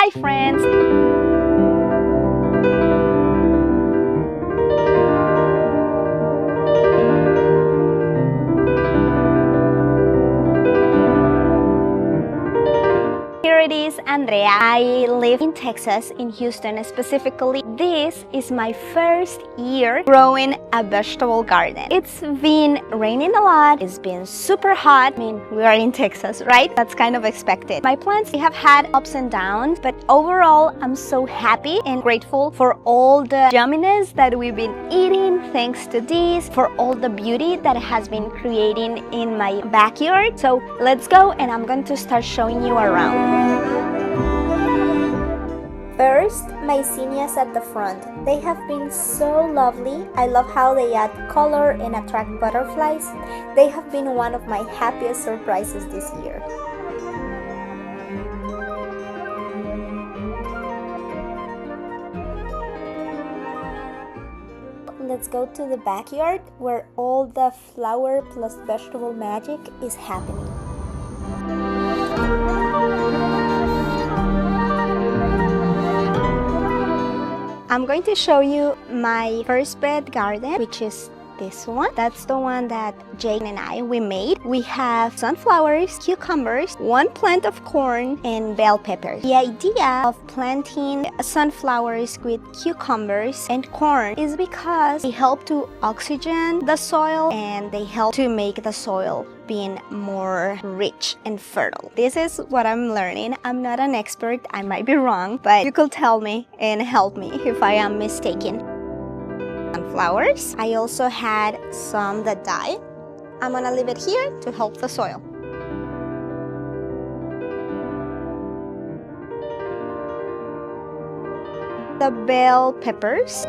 Hi friends! Here it is, Andrea. I live in Texas, in Houston specifically. This is my first year growing a vegetable garden. It's been raining a lot. It's been super hot. I mean, we are in Texas, right? That's kind of expected. My plants have had ups and downs, but overall, I'm so happy and grateful for all the yumminess that we've been eating thanks to this, for all the beauty that it has been creating in my backyard. So let's go and I'm going to start showing you around. First, my zinnias at the front. They have been so lovely. I love how they add color and attract butterflies. They have been one of my happiest surprises this year. Let's go to the backyard where all the flower plus vegetable magic is happening. I'm going to show you my first bed garden, which is this one. That's the one that Jake and we made. We have sunflowers, cucumbers, one plant of corn, and bell peppers. The idea of planting sunflowers with cucumbers and corn is because they help to oxygen the soil and they help to make the soil being more rich and fertile. This is what I'm learning. I'm not an expert. I might be wrong, but you could tell me and help me if I am mistaken. Sunflowers. I also had some that died. I'm gonna leave it here to help the soil. The bell peppers.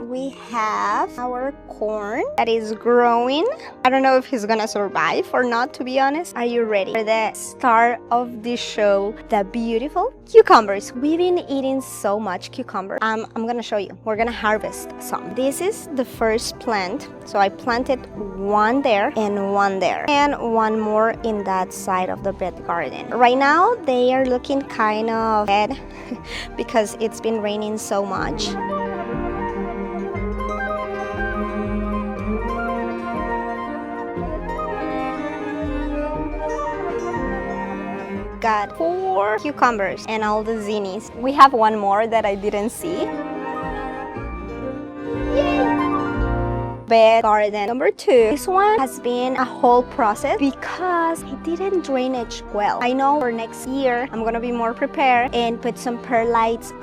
We have our corn that is growing. I don't know if he's gonna survive or not, to be honest. Are you ready for the star of this show? The beautiful cucumbers. We've been eating so much cucumber. I'm gonna show you. We're gonna harvest some. This is the first plant. So I planted one there and one there and one more in that side of the bed garden. Right now they are looking kind of dead because it's been raining so much. Got 4 cucumbers and all the zinnias. We have one more that I didn't see. Yay! Bed garden number 2. This one has been a whole process because I didn't drainage well. I know for next year I'm gonna be more prepared and put some perlites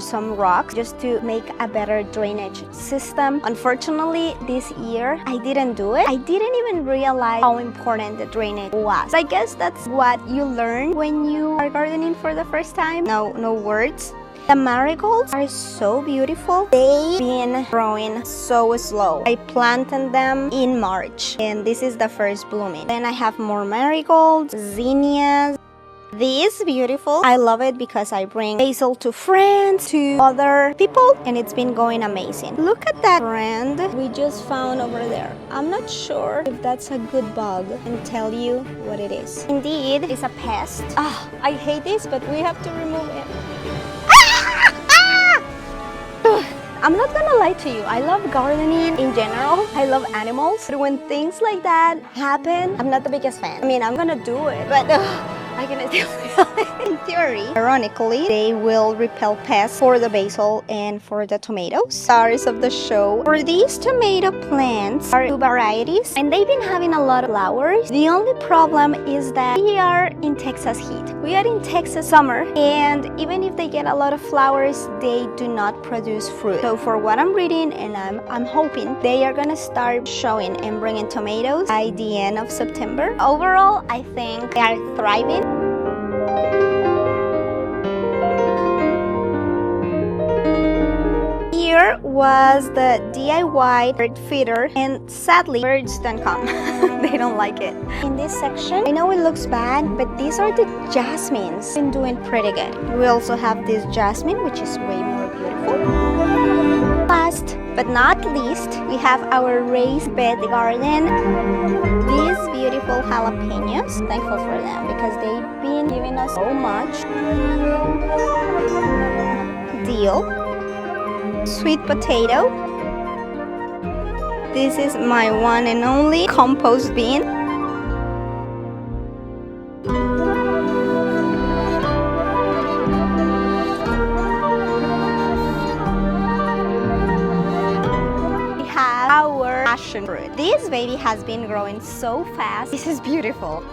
some rocks just to make a better drainage system. Unfortunately, this year I didn't do it. I didn't even realize how important the drainage was. I guess that's what you learn when you are gardening for the first time. No words. The marigolds are so beautiful. They've been growing so slow. I planted them in March and this is the first blooming. Then I have more marigolds, zinnias. This is beautiful. I love it because I bring basil to friends, to other people, and it's been going amazing. Look at that friend we just found over there. I'm not sure if that's a good bug and tell you what it is. Indeed, it's a pest. I hate this, but we have to remove it. I'm not gonna lie to you, I love gardening in general. I love animals, but when things like that happen, I'm not the biggest fan. I mean, I'm gonna do it, but I cannot do it. In theory, ironically, they will repel pests for the basil and for the tomatoes. Stars of the show. For these tomato plants are 2 varieties, and they've been having a lot of flowers. The only problem is that we are in Texas heat. We are in Texas summer, and even if they get a lot of flowers, they do not produce fruit. So for what I'm reading, and I'm hoping, they are gonna start showing and bringing tomatoes by the end of September. Overall, I think they are thriving. Here was the DIY bird feeder, and sadly birds don't come. They don't like it. In this section, I know it looks bad, but these are the jasmines. Been doing pretty good. We also have this jasmine, which is way more beautiful. Last but not least, we have our raised bed garden. This beautiful beautiful jalapenos. Thankful for them because they've been giving us so much. Dill, sweet potato. This is my one and only compost bin. Our passion fruit. This baby has been growing so fast. This is beautiful.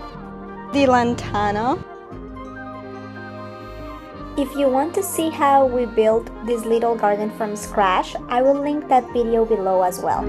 The lantana. If you want to see how we built this little garden from scratch, I will link that video below as well.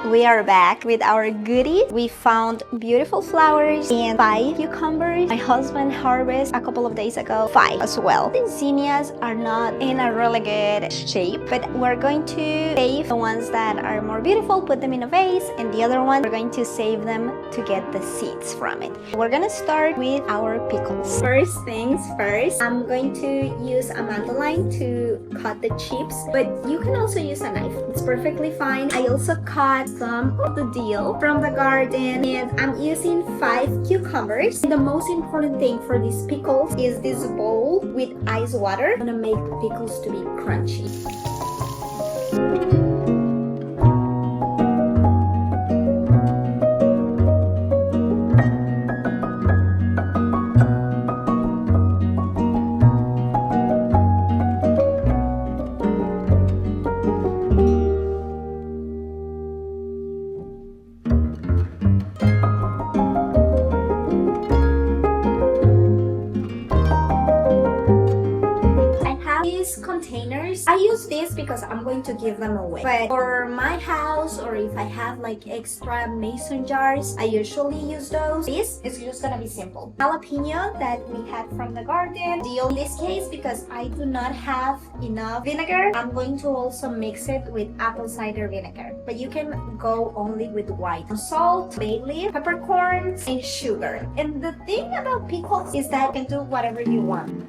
We are back with our goodies. We found beautiful flowers and 5 cucumbers. My husband harvested a couple of days ago 5 as well. The zinnias are not in a really good shape, but we're going to save the ones that are more beautiful, put them in a vase, and the other ones we're going to save them to get the seeds from it. We're gonna start with our pickles. First things first, I'm going to use a mantle line to cut the chips, but you can also use a knife. It's perfectly fine. I also cut some of the dill from the garden, and I'm using 5 cucumbers. And the most important thing for these pickles is this bowl with ice water. I'm gonna make the pickles to be crunchy. Containers. I use this because I'm going to give them away, but for my house, or if I have like extra mason jars, I usually use those. This is just gonna be simple. Jalapeno that we had from the garden. Dill in this case, because I do not have enough vinegar, I'm going to also mix it with apple cider vinegar, but you can go only with white. Salt, bay leaf, peppercorns, and sugar. And the thing about pickles is that you can do whatever you want.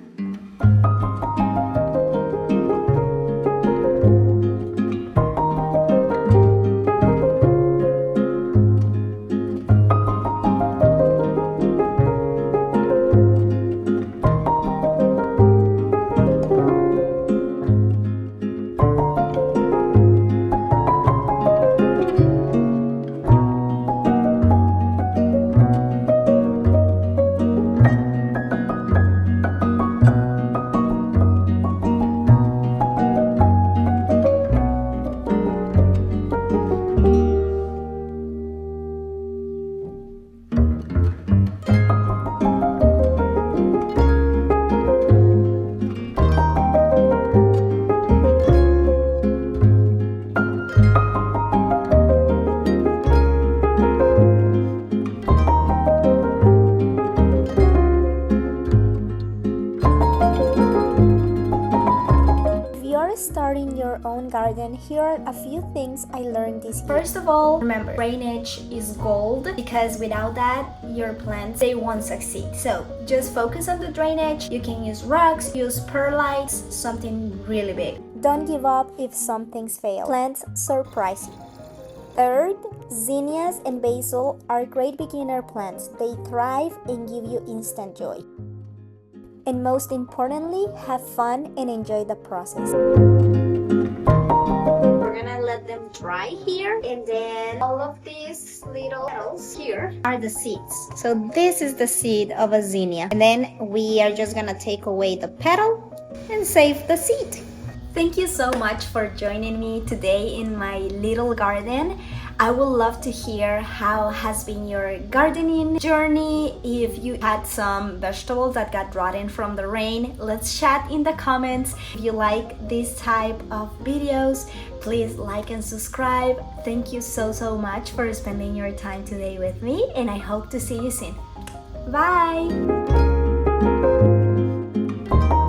Starting your own garden, here are a few things I learned this year. First of all, remember, drainage is gold, because without that, your plants, they won't succeed. So just focus on the drainage. You can use rocks, use perlites, something really big. Don't give up if some things fail. Plants surprise you. Third, zinnias and basil are great beginner plants. They thrive and give you instant joy. And most importantly, have fun and enjoy the process. We're gonna let them dry here, and then all of these little petals here are the seeds. So this is the seed of a zinnia, and then we are just gonna take away the petal and save the seed. Thank you so much for joining me today in my little garden. I would love to hear how has been your gardening journey. If you had some vegetables that got rotten from the rain, let's chat in the comments. If you like this type of videos, please like and subscribe. Thank you so much for spending your time today with me, and I hope to see you soon. Bye!